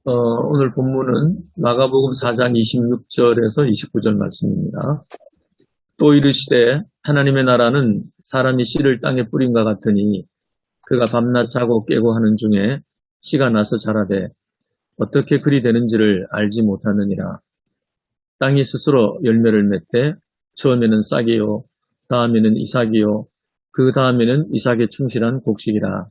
오늘 본문은 마가복음 4장 26절에서 29절 말씀입니다. 또 이르시되 하나님의 나라는 사람이 씨를 땅에 뿌린과 같으니 그가 밤낮 자고 깨고 하는 중에 씨가 나서 자라되 어떻게 그리 되는지를 알지 못하느니라. 땅이 스스로 열매를 맺되 처음에는 싹이요 다음에는 이삭이요 그 다음에는 이삭에 충실한 곡식이라.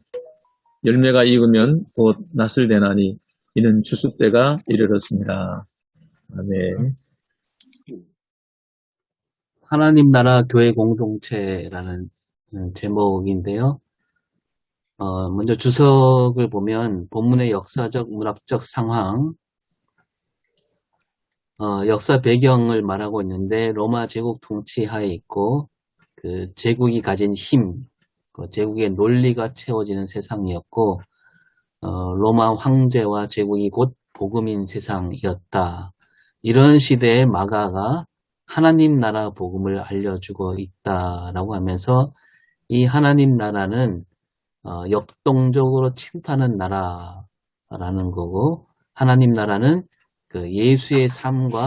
열매가 익으면 곧 낫을 내나니 이는 추수 때가 이르렀습니다. 아멘. 하나님 나라 교회 공동체라는 제목인데요. 먼저 주석을 보면 본문의 역사적 문학적 상황, 역사 배경을 말하고 있는데 로마 제국 통치하에 있고 그 제국이 가진 힘, 그 제국의 논리가 채워지는 세상이었고 로마 황제와 제국이 곧 복음인 세상이었다. 이런 시대에 마가가 하나님 나라 복음을 알려주고 있다라고 하면서 이 하나님 나라는 역동적으로 침투하는 나라라는 거고, 하나님 나라는 그 예수의 삶과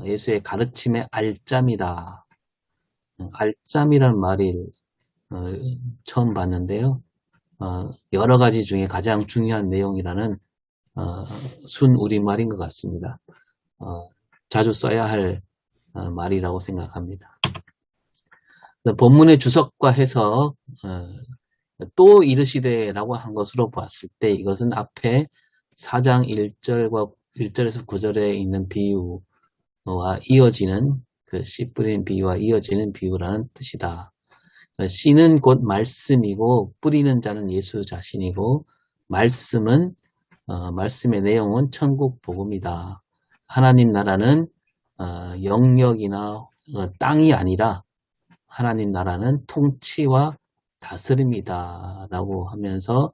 예수의 가르침의 알짬이다. 알짬이란 말을 처음 봤는데요. 여러 가지 중에 가장 중요한 내용이라는 순 우리말인 것 같습니다. 자주 써야 할 말이라고 생각합니다. 본문의 주석과 해석, 또 이르시되라고 한 것으로 봤을 때 이것은 앞에 4장 1절에서 9절에 있는 비유와 이어지는 그 씨 뿌린 비유와 이어지는 비유라는 뜻이다. 씨는 곧 말씀이고 뿌리는 자는 예수 자신이고 말씀의 내용은 천국 복음이다. 하나님 나라는 영역이나 땅이 아니라 하나님 나라는 통치와 다스림이다 라고 하면서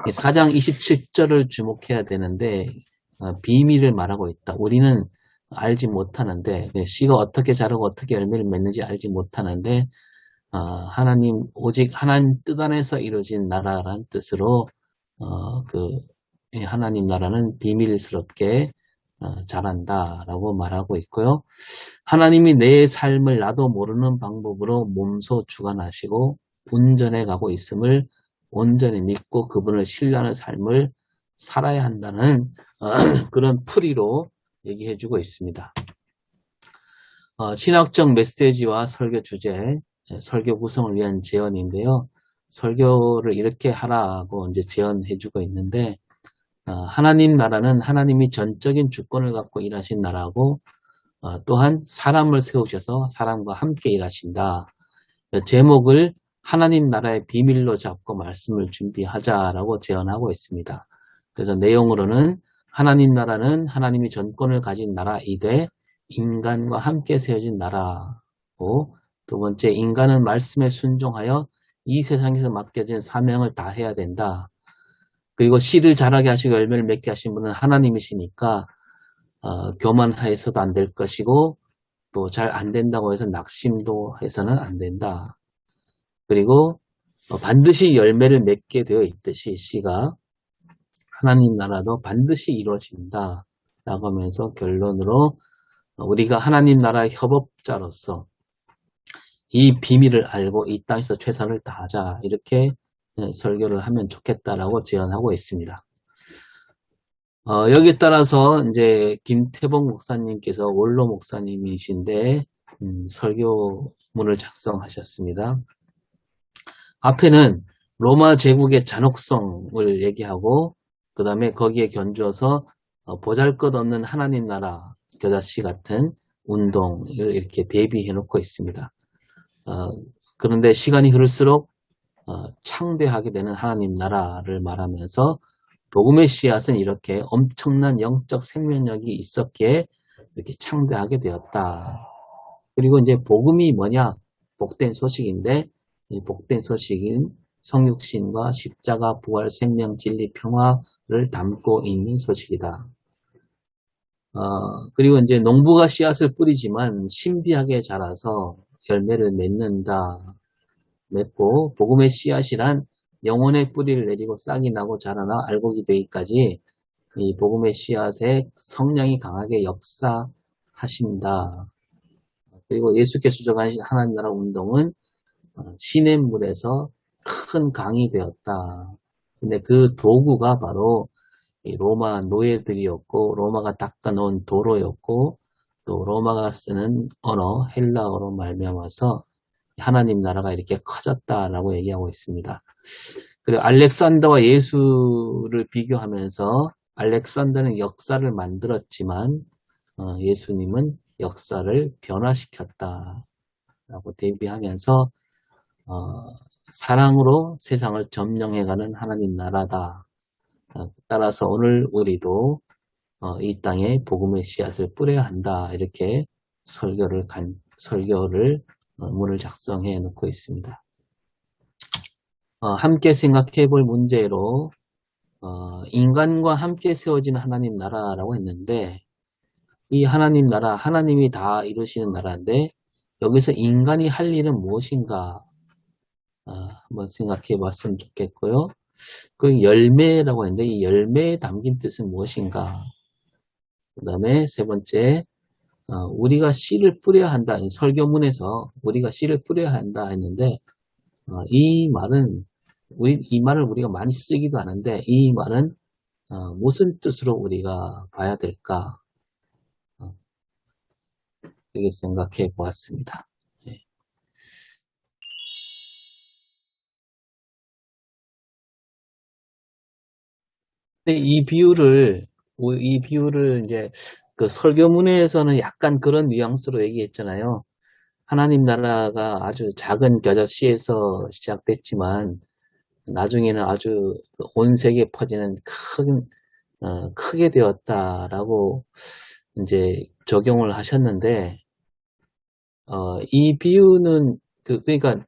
4장 27절을 주목해야 되는데 비밀을 말하고 있다. 우리는 알지 못하는데 씨가 어떻게 자라고 어떻게 열매를 맺는지 알지 못하는데 하나님 오직 하나님 뜻 안에서 이루어진 나라라는 뜻으로 하나님 나라는 비밀스럽게 자란다라고 말하고 있고요. 하나님이 내 삶을 나도 모르는 방법으로 몸소 주관하시고 운전해 가고 있음을 온전히 믿고 그분을 신뢰하는 삶을 살아야 한다는 그런 풀이로 얘기해주고 있습니다. 신학적 메시지와 설교 주제, 설교 구성을 위한 제언인데요. 설교를 이렇게 하라고 이제 제언해주고 있는데 하나님 나라는 하나님이 전적인 주권을 갖고 일하신 나라고 또한 사람을 세우셔서 사람과 함께 일하신다. 제목을 하나님 나라의 비밀로 잡고 말씀을 준비하자라고 제언하고 있습니다. 그래서 내용으로는 하나님 나라는 하나님이 전권을 가진 나라이되 인간과 함께 세워진 나라고, 두 번째 인간은 말씀에 순종하여 이 세상에서 맡겨진 사명을 다해야 된다. 그리고 씨를 자라게 하시고 열매를 맺게 하신 분은 하나님이시니까 교만해서도 안 될 것이고 또 잘 안 된다고 해서 낙심도 해서는 안 된다. 그리고 반드시 열매를 맺게 되어 있듯이 씨가 하나님 나라도 반드시 이루어진다 라고 하면서 결론으로 우리가 하나님 나라의 협업자로서 이 비밀을 알고 이 땅에서 최선을 다하자, 이렇게 설교를 하면 좋겠다라고 제안하고 있습니다. 여기에 따라서 이제 김태봉 목사님께서 원로 목사님이신데 설교문을 작성하셨습니다. 앞에는 로마 제국의 잔혹성을 얘기하고 그 다음에 거기에 견주어서 보잘것없는 하나님 나라 겨자씨 같은 운동을 이렇게 대비해 놓고 있습니다. 그런데 시간이 흐를수록 창대하게 되는 하나님 나라를 말하면서 복음의 씨앗은 이렇게 엄청난 영적 생명력이 있었기에 이렇게 창대하게 되었다. 그리고 이제 복음이 뭐냐? 복된 소식인데 이 복된 소식인 성육신과 십자가, 부활, 생명, 진리, 평화를 담고 있는 소식이다. 그리고 이제 농부가 씨앗을 뿌리지만 신비하게 자라서 열매를 맺고 복음의 씨앗이란 영혼의 뿌리를 내리고 싹이 나고 자라나 알곡이 되기까지 이 복음의 씨앗에 성령이 강하게 역사하신다. 그리고 예수께서 주장하신 하나님 나라 운동은 시냇물에서 큰 강이 되었다. 근데 그 도구가 바로 이 로마 노예들이었고, 로마가 닦아놓은 도로였고, 또 로마가 쓰는 언어 헬라어로 말미암아서 하나님 나라가 이렇게 커졌다라고 얘기하고 있습니다. 그리고 알렉산더와 예수를 비교하면서 알렉산더는 역사를 만들었지만 예수님은 역사를 변화시켰다라고 대비하면서 사랑으로 세상을 점령해가는 하나님 나라다. 따라서 오늘 우리도 이 땅에 복음의 씨앗을 뿌려야 한다. 이렇게 설교를 문을 작성해 놓고 있습니다. 함께 생각해 볼 문제로 인간과 함께 세워진 하나님 나라라고 했는데 이 하나님 나라, 하나님이 다 이루시는 나라인데 여기서 인간이 할 일은 무엇인가 한번 생각해 봤으면 좋겠고요. 그 열매라고 했는데 이 열매에 담긴 뜻은 무엇인가? 그 다음에 세 번째, 우리가 씨를 뿌려야 한다. 이 설교문에서 우리가 씨를 뿌려야 한다 했는데 이 말을 우리가 많이 쓰기도 하는데 이 말은 무슨 뜻으로 우리가 봐야 될까? 이렇게 생각해 보았습니다. 네. 근데 이 비유를 이제 그 설교문에서는 약간 그런 뉘앙스로 얘기했잖아요. 하나님 나라가 아주 작은 겨자씨에서 시작됐지만 나중에는 아주 온 세계에 퍼지는 크게 되었다라고 이제 적용을 하셨는데 이 비유는 그러니까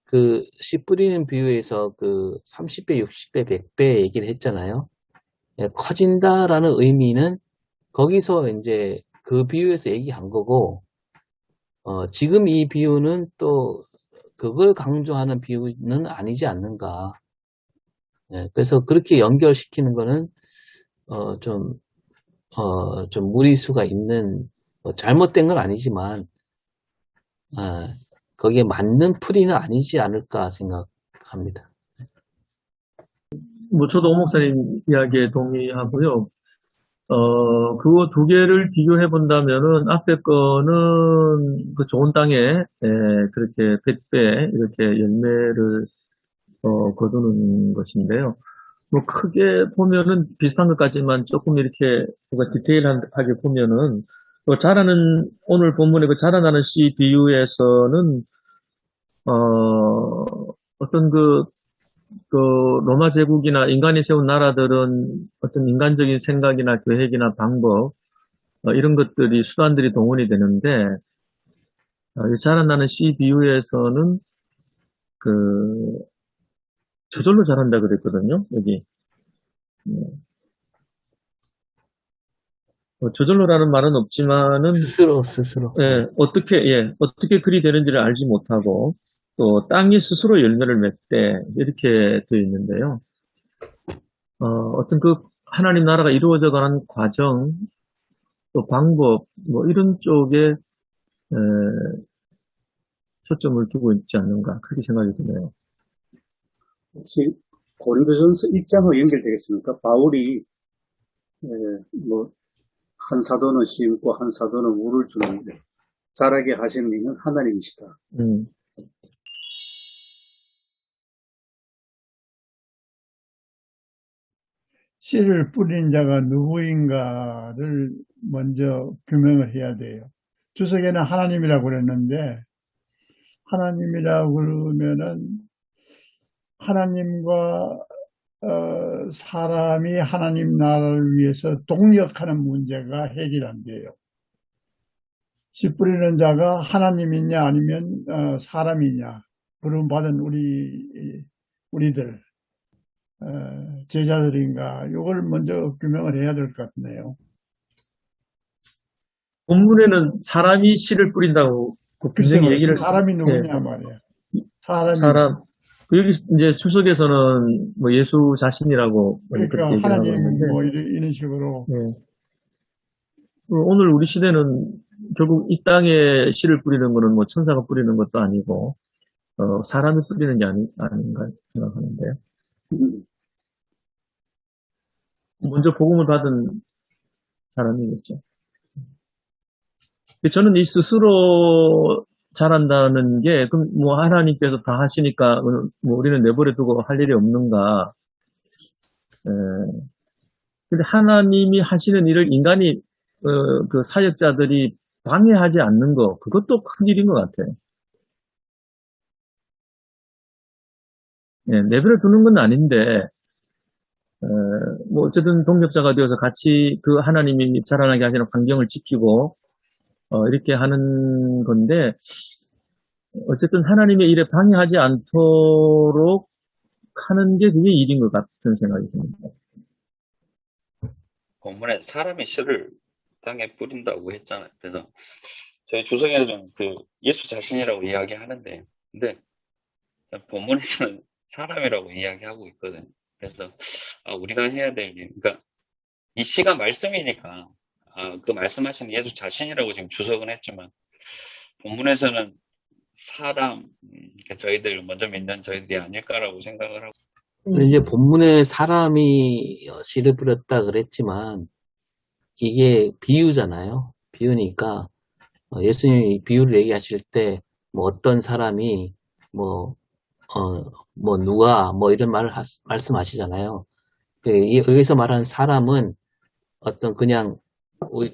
그 씨 뿌리는 비유에서 그 30배, 60배, 100배 얘기를 했잖아요. 예, 커진다라는 의미는 거기서 이제 그 비유에서 얘기한 거고 지금 이 비유는 또 그걸 강조하는 비유는 아니지 않는가. 예, 그래서 그렇게 연결시키는 거는 좀 무리수가 있는 잘못된 건 아니지만 거기에 맞는 풀이는 아니지 않을까 생각합니다. 뭐 저도 오 목사님 이야기에 동의하고요. 그거 두 개를 비교해 본다면은 앞에 거는 그 좋은 땅에 그렇게 100배 이렇게 열매를 거두는 것인데요. 뭐 크게 보면은 비슷한 것 같지만 조금 이렇게 뭔가 디테일하게 보면은 오늘 본문의 그 자라나는 씨 비유에서는 어떤 그 로마 제국이나 인간이 세운 나라들은 어떤 인간적인 생각이나 계획이나 방법 이런 것들이 수단들이 동원이 되는데 이 자라나는 씨 비유에서는 그 저절로 자란다 그랬거든요. 여기 저절로라는 말은 없지만은 스스로. 어떻게 그리 되는지를 알지 못하고 또 땅이 스스로 열매를 맺되 이렇게 되어 있는데요. 어떤 그 하나님 나라가 이루어져 가는 과정 또 방법 뭐 이런 쪽에 초점을 두고 있지 않는가 그렇게 생각이 드네요. 혹시 고린도전서 1장과 연결되겠습니까? 바울이 뭐 한 사도는 심고 한 사도는 물을 주는데 자라게 하시는 이는 하나님이시다. 씨를 뿌린 자가 누구인가를 먼저 규명을 해야 돼요. 주석에는 하나님이라고 그랬는데 하나님이라고 그러면은 하나님과 사람이 하나님 나라를 위해서 동력하는 문제가 해결 안 돼요. 씨 뿌리는 자가 하나님이냐 아니면 사람이냐 부름받은 우리들 제자들인가 이걸 먼저 규명을 해야 될 것 같네요. 본문에는 사람이 씨를 뿌린다고 분명히 얘기를 사람이 누구냐 말이에요. 사람 여기 이제 주석에서는 뭐 예수 자신이라고 그렇게 그러니까 얘기를 하고 하나님 있는데, 뭐 이런 식으로 예. 오늘 우리 시대는 결국 이 땅에 씨를 뿌리는 거는 뭐 천사가 뿌리는 것도 아니고, 사람이 뿌리는 게 아닌가 생각하는데, 먼저 복음을 받은 사람이겠죠. 저는 이 스스로 잘한다는 게, 그럼 뭐 하나님께서 다 하시니까, 뭐 우리는 내버려 두고 할 일이 없는가. 근데 하나님이 하시는 일을 인간이, 그 사역자들이 방해하지 않는 거, 그것도 큰 일인 것 같아요. 예, 내버려 두는 건 아닌데, 뭐 어쨌든 동력자가 되어서 같이 그 하나님이 자라나게 하시는 환경을 지키고, 이렇게 하는 건데, 어쨌든 하나님의 일에 방해하지 않도록 하는 게 그게 일인 것 같은 생각이 듭니다. 본문에 사람의 씨를 땅에 뿌린다고 했잖아요. 그래서 저희 주석에는 그 예수 자신이라고 이야기하는데, 근데 본문에서는 사람이라고 이야기하고 있거든요. 그래서 우리가 해야 될 일, 그러니까 이 씨가 말씀이니까 그 말씀하신 예수 자신이라고 지금 주석은 했지만 본문에서는 사람, 그러니까 저희들 먼저 믿는 저희들이 아닐까라고 생각을 하고. 근데 이제 본문에 사람이 씨를 뿌렸다 그랬지만 이게 비유잖아요. 비유니까 예수님이 비유를 얘기하실 때 뭐 어떤 사람이 뭐 누가 뭐 이런 말을 말씀하시잖아요. 여기서 말하는 사람은 어떤 그냥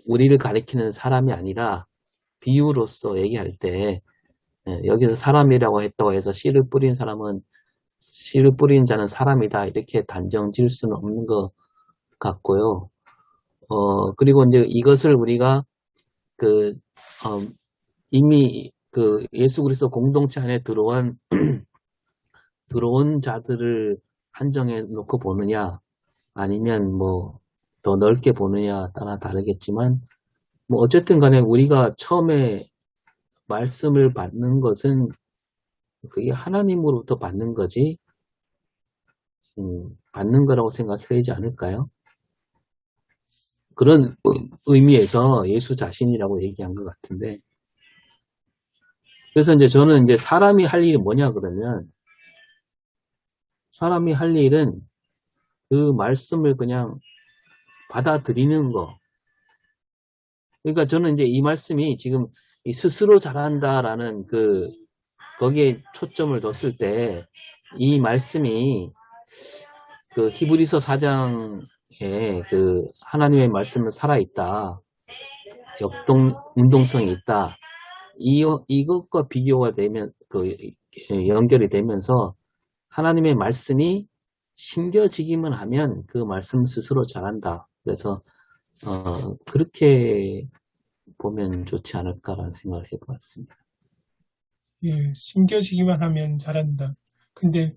우리를 가리키는 사람이 아니라 비유로서 얘기할 때 여기서 사람이라고 했다고 해서 씨를 뿌린 사람은 씨를 뿌린 자는 사람이다 이렇게 단정 지을 수는 없는 것 같고요. 그리고 이제 이것을 우리가 이미 예수 그리스도 공동체 안에 들어온 자들을 한정해 놓고 보느냐 아니면 뭐 더 넓게 보느냐 따라 다르겠지만 뭐 어쨌든 간에 우리가 처음에 말씀을 받는 것은 그게 하나님으로부터 받는 거지 받는 거라고 생각해야 되지 않을까요? 그런 의미에서 예수 자신이라고 얘기한 것 같은데 그래서 이제 저는 이제 사람이 할 일이 뭐냐 그러면 사람이 할 일은 그 말씀을 그냥 받아들이는 거. 그러니까 저는 이제 이 말씀이 지금 이 스스로 잘한다라는 거기에 초점을 뒀을 때 이 말씀이 그 히브리서 4장에 하나님의 말씀은 살아있다. 운동성이 있다. 이것과 비교가 되면 연결이 되면서 하나님의 말씀이 심겨지기만 하면 그 말씀 스스로 잘한다. 그래서 그렇게 보면 좋지 않을까라는 생각을 해봤습니다. 예, 심겨지기만 하면 잘한다. 근데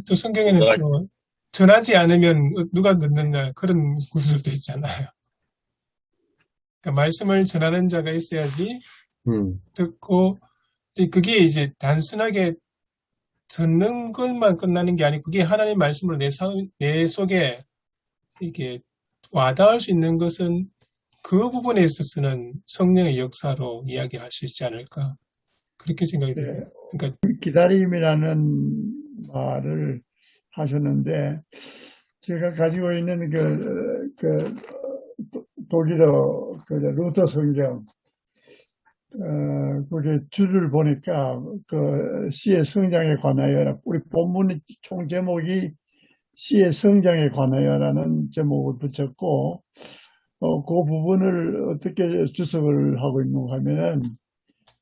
또 성경에는 또 전하지 않으면 누가 듣느냐 그런 구절도 있잖아요. 그러니까 말씀을 전하는 자가 있어야지 듣고 그게 이제 단순하게 듣는 것만 끝나는 게 아니고 그게 하나님의 말씀을 내 속에 이게 와닿을 수 있는 것은 그 부분에 있어서는 성령의 역사로 이야기할 수 있지 않을까 그렇게 생각이 듭니다. 그러니까 기다림이라는 말을 하셨는데 제가 가지고 있는 독일어 루터 성경 그게 줄을 보니까 씨의 성장에 관하여 우리 본문 총 제목이 씨의 성장에 관하여라는 제목을 붙였고 그 부분을 어떻게 주석을 하고 있는가 하면은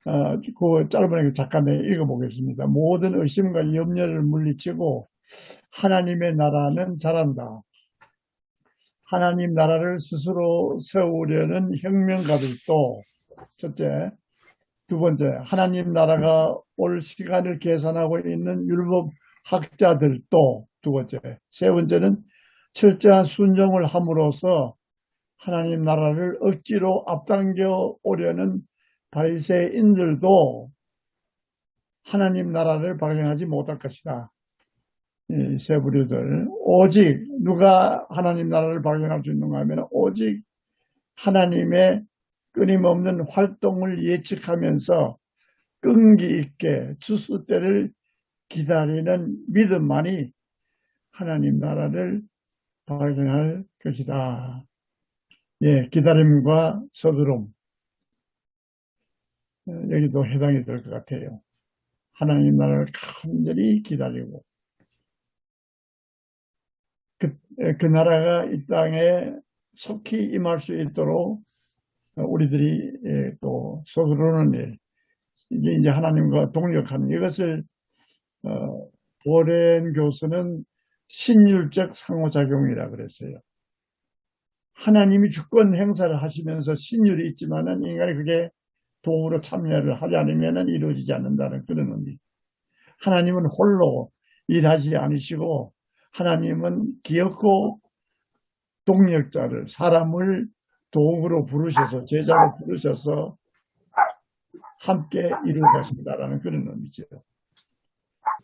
그 짧은 잠깐 읽어보겠습니다. 모든 의심과 염려를 물리치고 하나님의 나라는 자란다. 하나님 나라를 스스로 세우려는 혁명가들도 첫째, 두 번째, 하나님 나라가 올 시간을 계산하고 있는 율법학자들도 두 번째, 세 번째는 철저한 순종을 함으로써 하나님 나라를 억지로 앞당겨 오려는 바리새인들도 하나님 나라를 발견하지 못할 것이다. 이 세 부류들 오직 누가 하나님 나라를 발견할 수 있는가 하면 오직 하나님의 끊임없는 활동을 예측하면서 끈기 있게 추수 때를 기다리는 믿음만이 하나님 나라를 발견할 것이다. 예, 기다림과 서두름 여기도 해당이 될 것 같아요. 하나님 나라를 간절히 기다리고 그 나라가 이 땅에 속히 임할 수 있도록 우리들이 또 서두르는 일, 이제 하나님과 동력하는 이것을 보렌 교수는 신율적 상호작용이라 그랬어요. 하나님이 주권 행사를 하시면서 신율이 있지만은 인간이 그게 도구로 참여를 하지 않으면 이루어지지 않는다는 그런 의미. 하나님은 홀로 일하지 않으시고 하나님은 기업고 동력자를 사람을 도구로 부르셔서 제자로 부르셔서 함께 이룰 것입니다라는 그런 의미죠.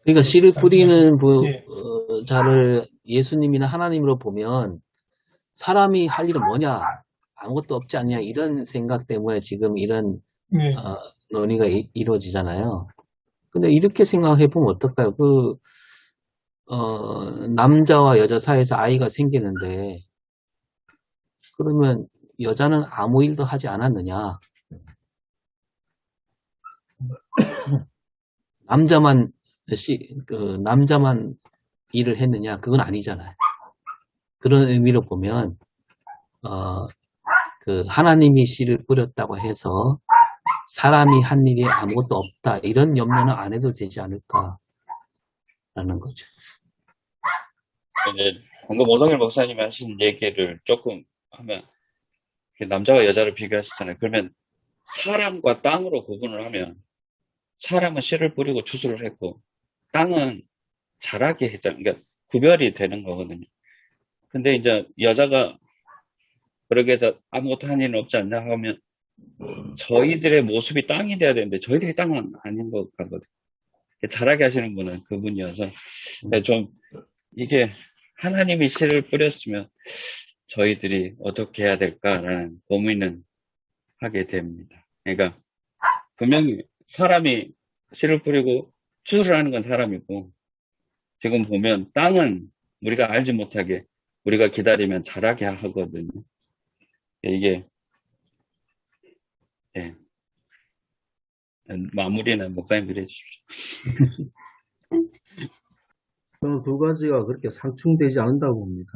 그러니까 씨를 뿌리는 예. 자를 예수님이나 하나님으로 보면 사람이 할 일은 뭐냐? 아무것도 없지 않냐? 이런 생각 때문에 지금 이런 네. 논의가 이루어지잖아요. 근데 이렇게 생각해 보면 어떨까요? 남자와 여자 사이에서 아이가 생기는데 그러면 여자는 아무 일도 하지 않았느냐? 남자만 일을 했느냐? 그건 아니잖아요. 그런 의미로 보면 하나님이 씨를 뿌렸다고 해서 사람이 한 일이 아무것도 없다 이런 염려는 안 해도 되지 않을까라는 거죠. 이제 방금 오동일 목사님이 하신 얘기를 조금 하면 남자와 여자를 비교하셨잖아요. 그러면 사람과 땅으로 구분을 하면 사람은 씨를 뿌리고 추수를 했고 땅은 자라게 했잖아요. 그러니까 구별이 되는 거거든요. 근데 이제 여자가 그러게 해서 아무것도 한 일은 없지 않냐 하면 저희들의 모습이 땅이 돼야 되는데 저희들이 땅은 아닌 것 같거든요. 자라게 하시는 분은 그분이어서 좀 이게 하나님이 씨를 뿌렸으면 저희들이 어떻게 해야 될까라는 고민은 하게 됩니다. 그러니까 분명히 사람이 씨를 뿌리고 추수를 하는 건 사람이고 지금 보면 땅은 우리가 알지 못하게 우리가 기다리면 자라게 하거든요. 이게 마무리는 목사님들이 해주십시오. 저는 두 가지가 그렇게 상충되지 않는다고 봅니다.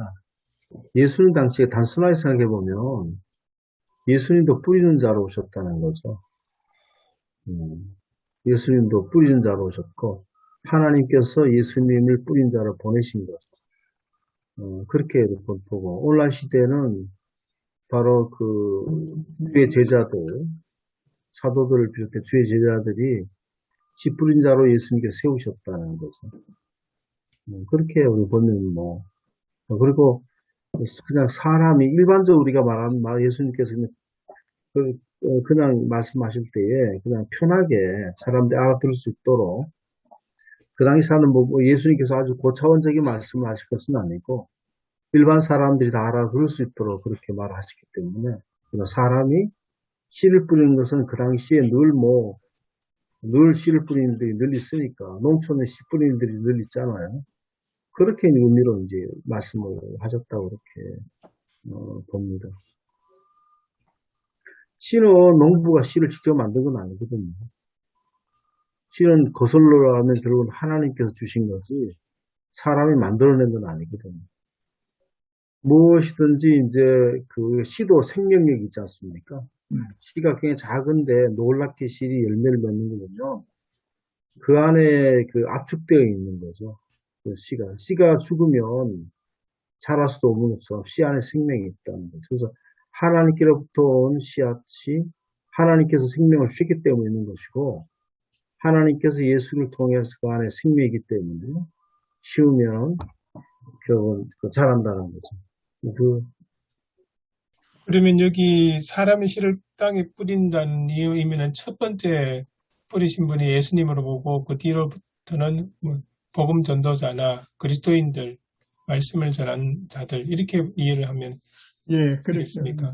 예수님 당시에 단순하게 생각해보면 예수님도 뿌리는 자로 오셨다는 거죠. 예수님도 뿌리는 자로 오셨고 하나님께서 예수님을 뿌린 자로 보내신 거죠. 그렇게 보고 오늘날 시대는 바로 주의 제자들, 사도들을 비롯해 주의 제자들이 씨 뿌린 자로 예수님께 세우셨다는 거죠. 그렇게 우리 보면 그리고 그냥 사람이 일반적으로 우리가 말하는 예수님께서 그냥 말씀하실 때에 그냥 편하게 사람들이 알아들을 수 있도록 그 당시에는 예수님께서 아주 고차원적인 말씀을 하실 것은 아니고 일반 사람들이 다 알아들을 수 있도록 그렇게 말하시기 때문에 사람이 씨를 뿌리는 것은 그 당시에 늘 씨를 뿌리는 일들이 늘 있으니까 농촌에 씨 뿌리는 일들이 늘 있잖아요. 그렇게 의미로 이제 말씀을 하셨다고 그렇게 봅니다. 씨는 농부가 씨를 직접 만든 건 아니거든요. 씨는 거슬러 가면 결국은 하나님께서 주신 거지 사람이 만들어낸 건 아니거든요. 무엇이든지 이제 씨도 생명력이 있지 않습니까? 씨가 굉장히 작은데 놀랍게 씨이 열매를 맺는 거군요. 그 안에 압축되어 있는 거죠. 씨가 죽으면 자랄 수도 없는 것처럼 씨 안에 생명이 있다는 거죠. 그래서 하나님께로부터 온 씨앗이 하나님께서 생명을 주셨기 때문에 있는 것이고 하나님께서 예수를 통해서 그 안에 생명이기 때문에 쉬우면 자란다는 거죠. 그러면 여기 사람의 씨를 땅에 뿌린다는 이유이면은 첫 번째 뿌리신 분이 예수님으로 보고 그 뒤로부터는 뭐 복음 전도자나 그리스도인들, 말씀을 전한 자들 이렇게 이해를 하면 예, 그렇죠. 되겠습니까?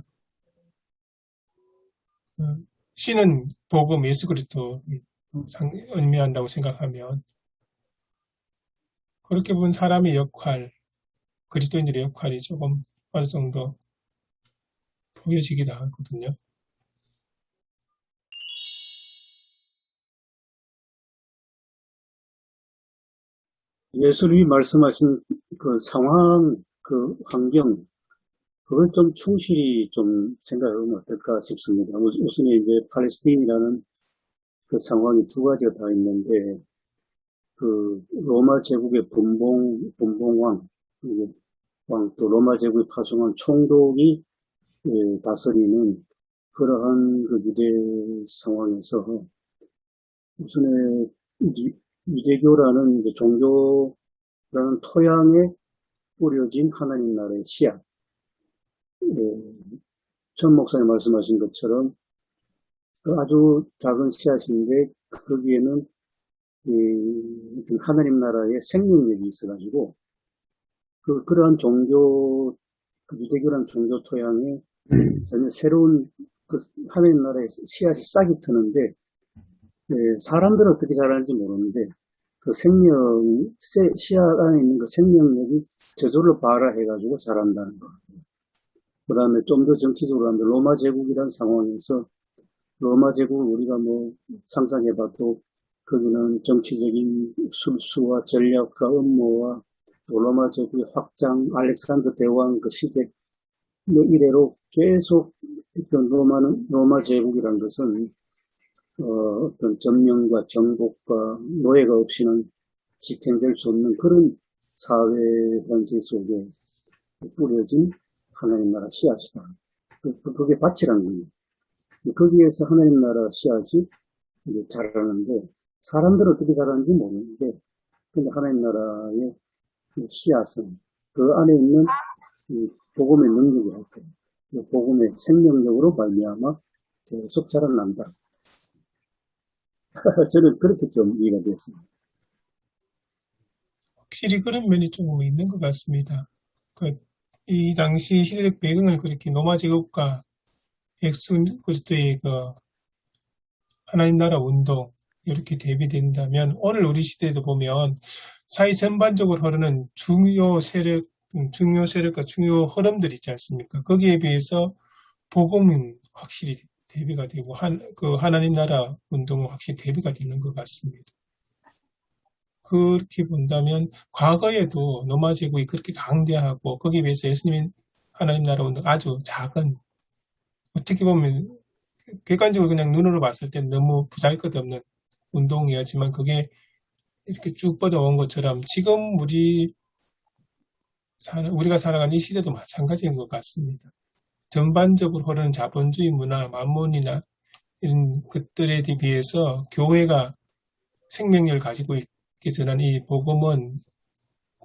씨는 복음 예수 그리스도를 의미한다고 생각하면 그렇게 보면 사람의 역할, 그리스도인들의 역할이 조금 어느 정도 보여지기도 하거든요. 예수님이 말씀하신 그 상황, 그 환경, 그걸 좀 충실히 좀 생각하면 어떨까 싶습니다. 우선 이제 팔레스타인이라는 그 상황이 두 가지가 다 있는데, 그 로마 제국의 분봉왕, 또 로마 제국이 파송한 총독이 다스리는 그러한 그 유대 상황에서 우선에 유대교라는 이제 종교라는 토양에 뿌려진 하나님 나라의 씨앗. 전 목사님 말씀하신 것처럼 그 아주 작은 씨앗인데 거기에는 어떤 하나님 나라의 생명력이 있어가지고 그러한 종교, 그 유대교라는 종교 토양에 전혀 새로운 그 하나님 나라의 씨앗이 싹이 트는데 사람들은 어떻게 자라는지 모르는데 그 씨앗 안에 있는 그 생명력이 저절로 발화해가지고 자란다는 거. 그 다음에 좀 더 정치적으로 하면 로마 제국이라는 상황에서 로마 제국을 우리가 뭐 상상해봐도 거기는 정치적인 술수와 전략과 음모와 또 로마 제국의 확장, 알렉산더 대왕 그 시대 뭐 이래로 계속 어떤 로마 제국이라는 것은 어떤 점령과 정복과 노예가 없이는 지탱될 수 없는 그런 사회 현실 속에 뿌려진 하나님 나라 씨앗이다. 그게 밭이라는 거예요. 거기에서 하나님 나라 씨앗이 이제 자라는데 사람들은 어떻게 자라는지 모르는데 근데 하나님 나라의 씨앗은 그 안에 있는 복음의 능력이 할 거예요. 복음의 생명력으로 말미암아 계속 자라난다. 저는 그렇게 좀 이해가 됐습니다. 확실히 그런 면이 좀 있는 것 같습니다. 이 당시 시대적 배경을 그렇게 로마 제국과 예수 그리스도의 그 하나님 나라 운동 이렇게 대비된다면 오늘 우리 시대에도 보면 사회 전반적으로 흐르는 중요 세력과 중요 흐름들 있지 않습니까? 거기에 비해서 복음은 확실히 대비가 되고 그 하나님 나라 운동은 확실히 대비가 되는 것 같습니다. 그렇게 본다면 과거에도 로마 제국이 그렇게 강대하고 거기에 비해서 예수님 하나님 나라 운동 아주 작은 어떻게 보면 객관적으로 그냥 눈으로 봤을 때 너무 보잘것없는 운동이었지만 그게 이렇게 쭉 뻗어온 것처럼 지금 우리가 살아가는 이 시대도 마찬가지인 것 같습니다. 전반적으로 흐르는 자본주의 문화, 만몬이나 이런 것들에 비해서 교회가 생명력을 가지고 있기 전한 이 복음은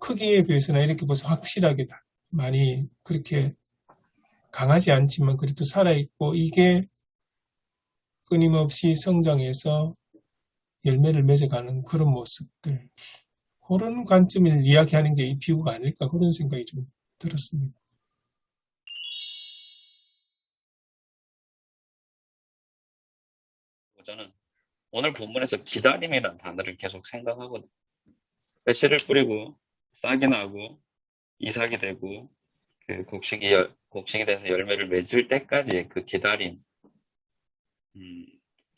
크기에 비해서는 이렇게 벌써 확실하게 많이 그렇게 강하지 않지만 그래도 살아있고 이게 끊임없이 성장해서 열매를 맺어가는 그런 모습들 그런 관점을 이야기하는 게 이 비유가 아닐까 그런 생각이 좀 들었습니다. 저는 오늘 본문에서 기다림이라는 단어를 계속 생각하거든요. 씨를 뿌리고 싹이 나고 이삭이 되고 그 곡식이 돼서 열매를 맺을 때까지의 그 기다림,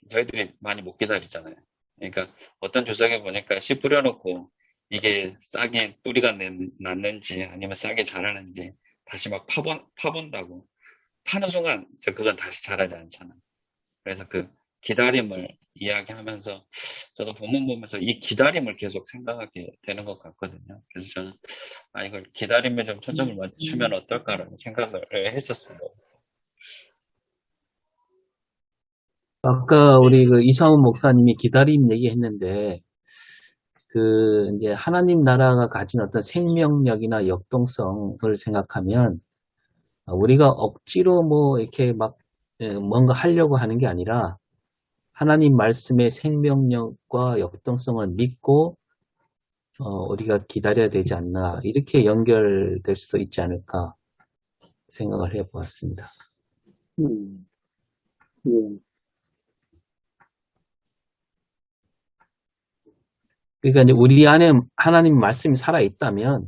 저희들이 많이 못 기다리잖아요. 그러니까 어떤 주석에 보니까 씨 뿌려놓고 이게 싹이 뿌리가 났는지 아니면 싹이 자라는지 다시 막 파본다고 파는 순간 그건 다시 자라지 않잖아요. 그래서 그 기다림을 이야기하면서 저도 본문 보면서 이 기다림을 계속 생각하게 되는 것 같거든요. 그래서 저는 이걸 기다림에 좀 초점을 맞추면 어떨까라는 생각을 했었습니다. 아까 우리 그 이상훈 목사님이 기다림 얘기했는데 이제 하나님 나라가 가진 어떤 생명력이나 역동성을 생각하면 우리가 억지로 뭐 이렇게 막 뭔가 하려고 하는 게 아니라 하나님 말씀의 생명력과 역동성을 믿고 우리가 기다려야 되지 않나 이렇게 연결될 수도 있지 않을까 생각을 해보았습니다. 예. 그러니까 이제 우리 안에 하나님 말씀이 살아 있다면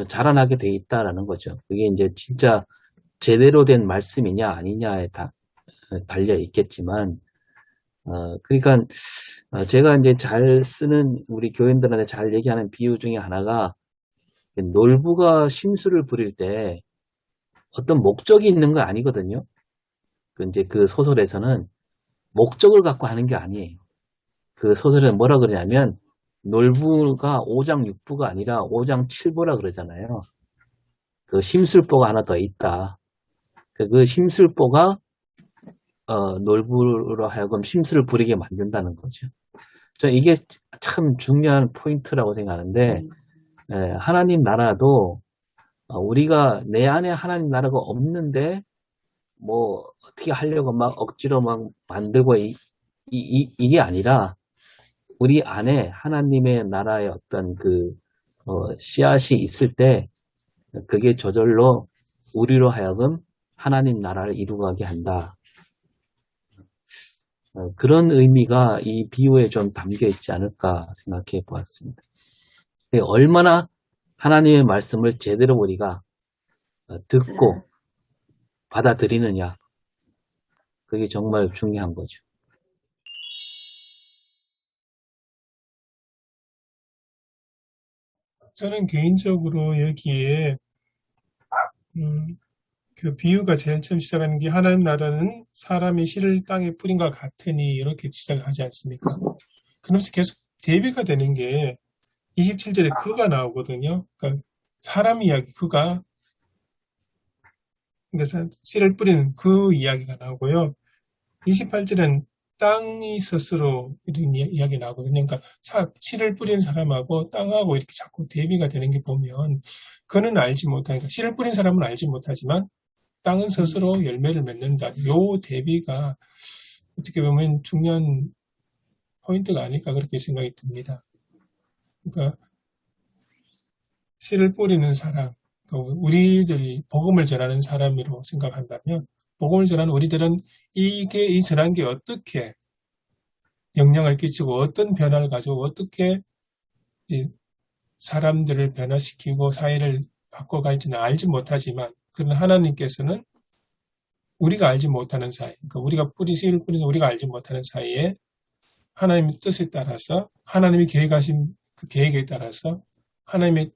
자라나게 돼 있다라는 거죠. 그게 이제 진짜 제대로 된 말씀이냐 아니냐에 다 달려 있겠지만, 그러니까 제가 이제 잘 쓰는 우리 교인들한테 잘 얘기하는 비유 중에 하나가 놀부가 심술을 부릴 때 어떤 목적이 있는 거 아니거든요. 이제 그 소설에서는 목적을 갖고 하는 게 아니에요. 그 소설에 뭐라 그러냐면 놀부가 5장 6부가 아니라 5장 7부라 그러잖아요. 그 심술보가 하나 더 있다. 그 심술보가 놀부로 하여금 심술을 부리게 만든다는 거죠. 저는 이게 참 중요한 포인트라고 생각하는데 하나님 나라도 우리가 내 안에 하나님 나라가 없는데 뭐 어떻게 하려고 막 억지로 막 만들고 이게 아니라 우리 안에 하나님의 나라의 어떤 그 씨앗이 있을 때 그게 저절로 우리로 하여금 하나님 나라를 이루어가게 한다. 그런 의미가 이 비유에 좀 담겨 있지 않을까 생각해 보았습니다. 얼마나 하나님의 말씀을 제대로 우리가 듣고 받아들이느냐. 그게 정말 중요한 거죠. 저는 개인적으로 여기에 그 비유가 제일 처음 시작하는 게 하나님 나라는 사람이 씨를 땅에 뿌린 것 같으니 이렇게 시작을 하지 않습니까? 그러면서 계속 대비가 되는 게 27절에 그가 나오거든요. 그러니까 사람 이야기 그가 그러니까 씨를 뿌리는 그 이야기가 나오고요. 28절은 땅이 스스로 이런 이야기 나오거든요. 그러니까 씨를 뿌린 사람하고 땅하고 이렇게 자꾸 대비가 되는 게 보면 그는 알지 못하니까 씨를 뿌린 사람은 알지 못하지만 땅은 스스로 열매를 맺는다. 요 대비가 어떻게 보면 중요한 포인트가 아닐까 그렇게 생각이 듭니다. 그러니까 씨를 뿌리는 사람, 그러니까 우리들이 복음을 전하는 사람으로 생각한다면 복음을 전하는 우리들은 이 전한 게 어떻게 영향을 끼치고 어떤 변화를 가지고 어떻게 이제 사람들을 변화시키고 사회를 바꿔갈지는 알지 못하지만 그런 하나님께서는 우리가 알지 못하는 사이, 그러니까 우리가 씨를 뿌리서 우리가 알지 못하는 사이에 하나님의 뜻에 따라서 하나님이 계획하신 그 계획에 따라서 하나님의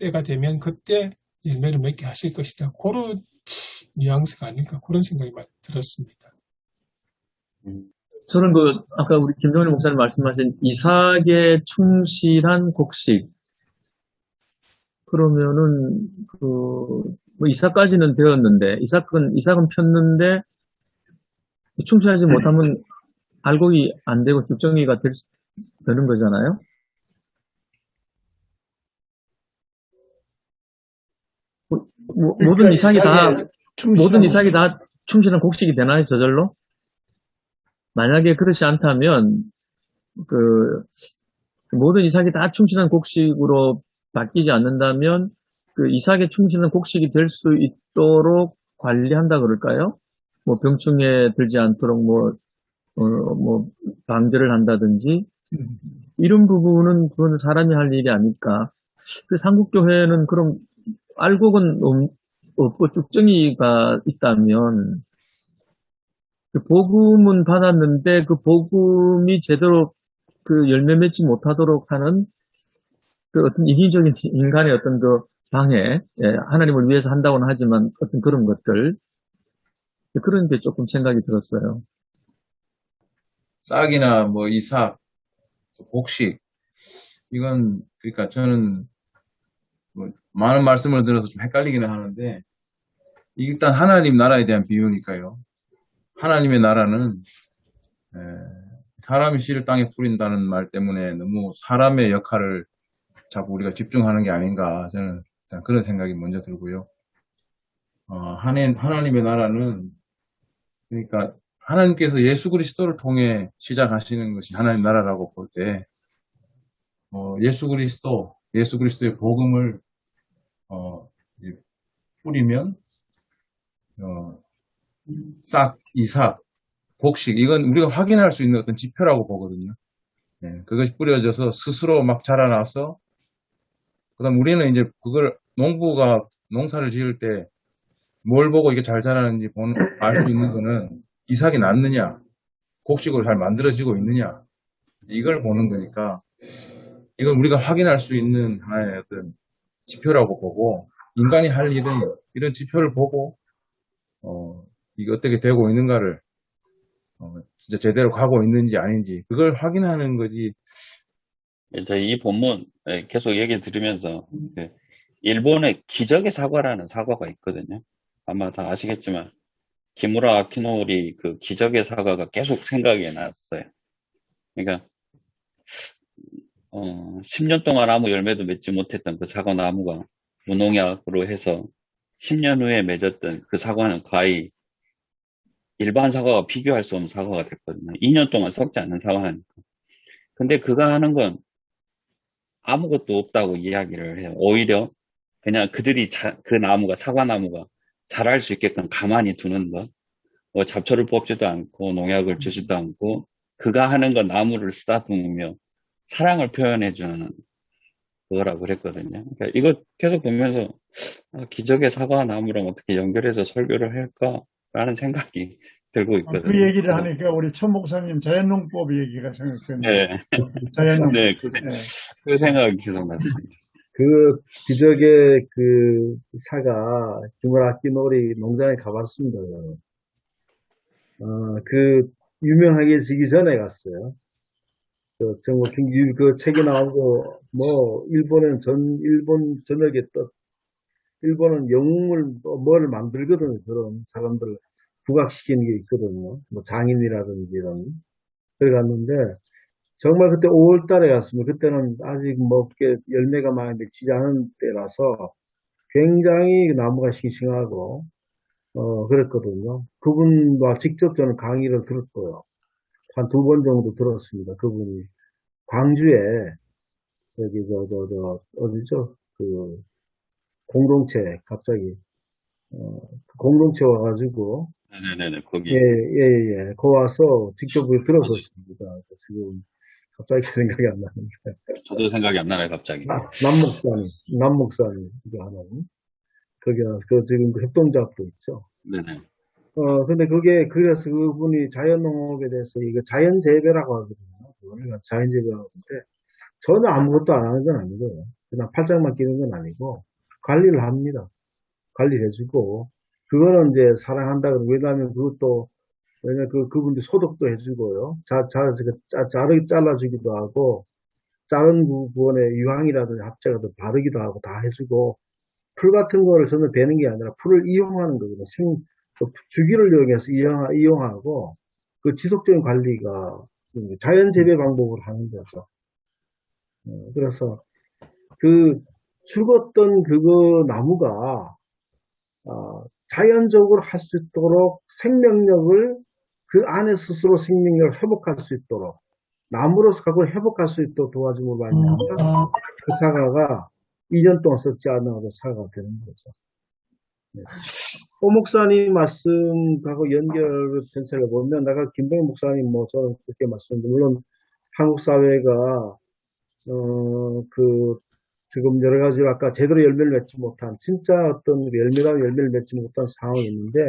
때가 되면 그때 열매를 맺게 하실 것이다. 그런 뉘앙스가 아닐까 그런 생각이 많이 들었습니다. 저는 아까 우리 김정일 목사님 말씀하신 이삭의 충실한 곡식. 그러면은, 뭐 이삭까지는 되었는데, 이삭은 폈는데, 충실하지 못하면 알곡이 안 되고 죽정이가 되는 거잖아요? 모든 이삭이 다 충실한 곡식이 되나요, 저절로? 만약에 그렇지 않다면, 모든 이삭이 다 충실한 곡식으로 바뀌지 않는다면, 이삭의 충실한 곡식이 될 수 있도록 관리한다 그럴까요? 뭐, 병충해 들지 않도록 방제를 한다든지, 이런 부분은 그건 사람이 할 일이 아닐까. 한국교회는 그럼, 알곡은 없고 쭉정이가 있다면, 복음은 받았는데 그 복음이 제대로 열매 맺지 못하도록 하는 어떤 인위적인 인간의 어떤 방해, 하나님을 위해서 한다고는 하지만 어떤 그런 것들, 그런 게 조금 생각이 들었어요. 싹이나 뭐 이삭, 곡식, 이건 그러니까 저는 뭐 많은 말씀을 들어서 좀 헷갈리기는 하는데 일단 하나님 나라에 대한 비유니까요. 하나님의 나라는 사람이 씨를 땅에 뿌린다는 말 때문에 너무 사람의 역할을 자꾸 우리가 집중하는 게 아닌가 저는 일단 그런 생각이 먼저 들고요. 하나님의 나라는 그러니까 하나님께서 예수 그리스도를 통해 시작하시는 것이 하나님 나라라고 볼 때, 예수 그리스도의 복음을, 이제 뿌리면, 싹, 이삭, 곡식, 이건 우리가 확인할 수 있는 어떤 지표라고 보거든요. 네, 그것이 뿌려져서 스스로 막 자라나서, 그 다음 우리는 이제 그걸 농사를 지을 때 뭘 보고 이게 잘 자라는지 알 수 있는 거는 이삭이 났느냐, 곡식으로 잘 만들어지고 있느냐, 이걸 보는 거니까, 이건 우리가 확인할 수 있는 하나의 어떤 지표라고 보고, 인간이 할 일은 이런 지표를 보고, 이게 어떻게 되고 있는가를, 진짜 제대로 가고 있는지 아닌지, 그걸 확인하는 거지. 저희 이 본문 계속 얘기 들으면서 그 일본의 기적의 사과라는 사과가 있거든요. 아마 다 아시겠지만 기무라 아키노리 그 기적의 사과가 계속 생각이 났어요. 그러니까 10년 동안 아무 열매도 맺지 못했던 그 사과 나무가 무농약으로 해서 10년 후에 맺었던 그 사과는 거의 일반 사과와 비교할 수 없는 사과가 됐거든요. 2년 동안 썩지 않는 사과니까. 근데 그가 하는 건 아무것도 없다고 이야기를 해요. 오히려 그냥 그들이 그 나무가 사과나무가 자랄 수 있게끔 가만히 두는 것, 잡초를 뽑지도 않고 농약을 주지도 않고 그가 하는 건 나무를 쓰다듬으며 사랑을 표현해주는 그거라고 그랬거든요. 그러니까 이거 계속 보면서 기적의 사과나무랑 어떻게 연결해서 설교를 할까라는 생각이 들고 있거든요. 그 얘기를 하니까 우리 천 목사님 자연농법 얘기가 생각되네요. 네, 자연농법. 네, 네. 그 생각이 계속 났습니다. 그 기적의 그 사과 기무라키노리 농장에 가봤습니다. 그 유명하게지기 전에 갔어요. 정말 그 책이 나오고 일본 전역에 일본은 영웅을 뭐를 만들거든요. 그런 사람들 부각시키는 게 있거든요. 장인이라든지 이런. 그래 갔는데 정말 그때 5월 달에 갔습니다. 그때는 아직 이렇게 열매가 많이 맺히지 않은 때라서 굉장히 나무가 싱싱하고 그랬거든요. 그분과 직접 저는 강의를 들었고요. 한 2번 정도 들었습니다. 그분이 광주에 여기 어디죠? 그 공동체 갑자기 그 공동체 와가지고 네네네, 거기. 예. 거 와서 직접 들었었습니다. 지금 갑자기 생각이 안 나는데. 저도 생각이 안 나네요, 갑자기. 남목사님 이거 하나는 거기 지금 그 협동조합도 있죠. 네네. 근데 그래서 그분이 자연농업에 대해서 이거 자연재배라고 하거든요. 그걸 자연재배라고 하는데 저는 아무것도 안 하는 건 아니고요. 그냥 팔짱만 끼는 건 아니고 관리를 합니다. 관리해주고 그거는 이제 사랑한다 그러고 왜냐하면 왜냐면 그분들 소독도 해주고요. 잘라주기도 하고 자른 부분에 유황이라든지 합제라도 바르기도 하고 다 해주고 풀 같은 거를 저는 베는 게 아니라 풀을 이용하는 거거든요. 주기를 이용해서 이용하고 그 지속적인 관리가 자연 재배 방법으로 하는 거죠. 그래서 그 죽었던 그거 나무가 자연적으로 할 수 있도록 생명력을 그 안에 스스로 생명력을 회복할 수 있도록 나무로서 그걸 회복할 수 있도록 도와줌으로 말미암아 그 사과가 2년 동안 썩지 않아도 사과가 되는 거죠. 네. 오 목사님 말씀하고 연결 전체를 보면 내가 김병희 목사님 저는 그렇게 말씀드렸는데 물론 한국 사회가 지금 여러 가지 아까 제대로 열매를 맺지 못한 진짜 어떤 열매를 맺지 못한 상황이 있는데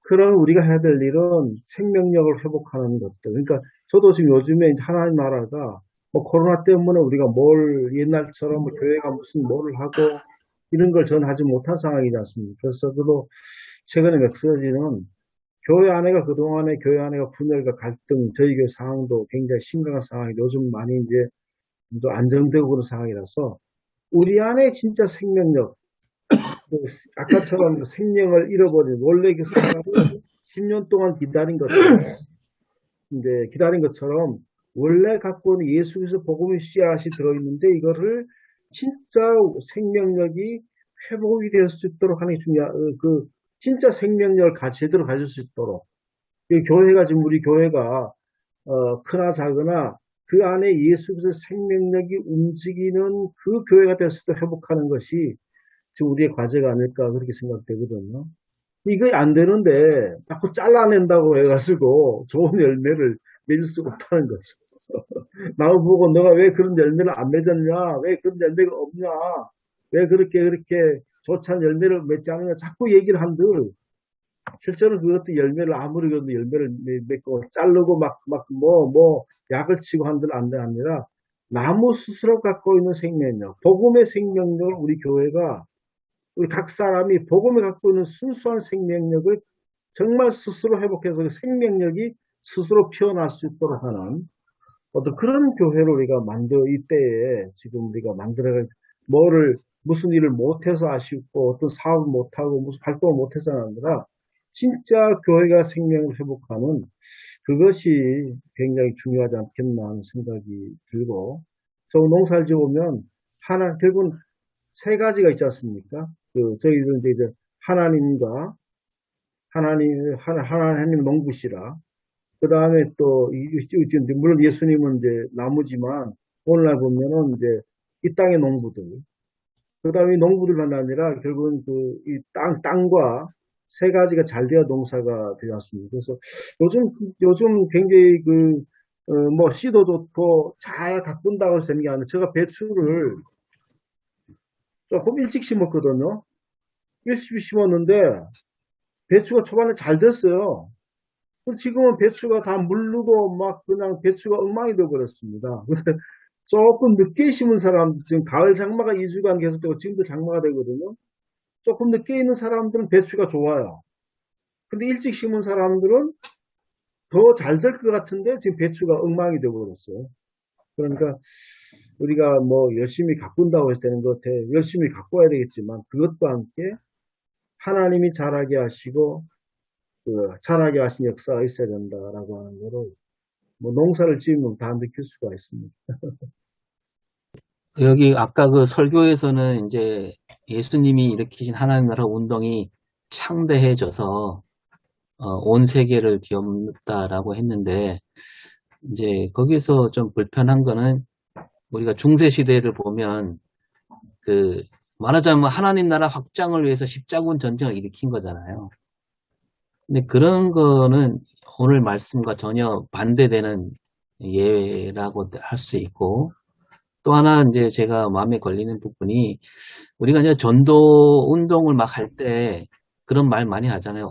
그런 우리가 해야 될 일은 생명력을 회복하는 것들. 그러니까 저도 지금 요즘에 하나님 나라가 코로나 때문에 우리가 옛날처럼 교회가 무슨 뭐를 하고 이런 걸 전 하지 못한 상황이지 않습니까? 그래서 저도 최근에 맥스러지는 교회 안에가 그동안에 교회 안에가 분열과 갈등, 저희 교회 상황도 굉장히 심각한 상황이 요즘 많이 이제 또 안정되고 그런 상황이라서 우리 안에 진짜 생명력, 아까처럼 생명을 잃어버린 원래 그 사람이 10년 동안 기다린 것처럼 원래 갖고 있는 예수께서 복음의 씨앗이 들어있는데 이거를 진짜 생명력이 회복이 될 수 있도록 하는 게 진짜 생명력을 제대로 가질 수 있도록 이 교회가 지금 우리 교회가 크나 작으나 그 안에 예수 그리스도의 생명력이 움직이는 그 교회가 될 수도 회복하는 것이 지금 우리의 과제가 아닐까 그렇게 생각되거든요. 이거 안 되는데 자꾸 잘라낸다고 해가지고 좋은 열매를 맺을 수가 없다는 거죠. 나를 보고 너가 왜 그런 열매를 안 맺었냐? 왜 그런 열매가 없냐? 왜 그렇게 좋지 않은 열매를 맺지 않느냐? 자꾸 얘기를 한들 실제로 그것도 열매를 아무리 그래도 열매를 맺고 자르고 약을 치고 한들 안 돼 아니라 나무 스스로 갖고 있는 생명력, 복음의 생명력을 우리 교회가 우리 각 사람이 복음에 갖고 있는 순수한 생명력을 정말 스스로 회복해서 그 생명력이 스스로 피어날 수 있도록 하는 어떤 그런 교회를 우리가 이때에 지금 우리가 만들어갈 무슨 일을 못해서 아쉽고 어떤 사업을 못하고 무슨 활동을 못해서는 아니라 진짜 교회가 생명을 회복하는 그것이 굉장히 중요하지 않겠나 하는 생각이 들고 저 농사를 지으면 결국은 세 가지가 있지 않습니까? 저희들 이제 하나님 농부시라. 그 다음에 또, 물론 예수님은 이제 나무지만, 오늘날 보면은 이제 이 땅의 농부들. 그 다음에 농부들만 아니라 결국은 땅과 세 가지가 잘 돼야 농사가 되지 않습니까? 그래서 요즘 굉장히 씨도 좋고 잘 가꾼다고 해서 되는 게 아니라 제가 배추를 조금 일찍 심었거든요. 일찍 심었는데 배추가 초반에 잘 됐어요. 지금은 배추가 다 물르고 그냥 배추가 엉망이 되어버렸습니다. 조금 늦게 심은 사람, 지금 가을 장마가 2주간 계속되고 지금도 장마가 되거든요. 조금 늦게 있는 사람들은 배추가 좋아요. 근데 일찍 심은 사람들은 더 잘 될 것 같은데 지금 배추가 엉망이 되어버렸어요. 그러니까 우리가 열심히 가꾼다고 해서 되는 것 같아. 열심히 가꿔야 되겠지만 그것과 함께 하나님이 자라게 하시고 자라게 하신 역사가 있어야 된다라고 하는 거를 농사를 지으면 다 느낄 수가 있습니다. 여기 아까 그 설교에서는 이제 예수님이 일으키신 하나님 나라 운동이 창대해져서 온 세계를 뒤엎다라고 했는데 이제 거기서 좀 불편한 거는 우리가 중세 시대를 보면 말하자면 하나님 나라 확장을 위해서 십자군 전쟁을 일으킨 거잖아요. 근데 그런 거는 오늘 말씀과 전혀 반대되는 예라고 할 수 있고 또 하나 이제 제가 마음에 걸리는 부분이 우리가 이제 전도 운동을 막 할 때 그런 말 많이 하잖아요.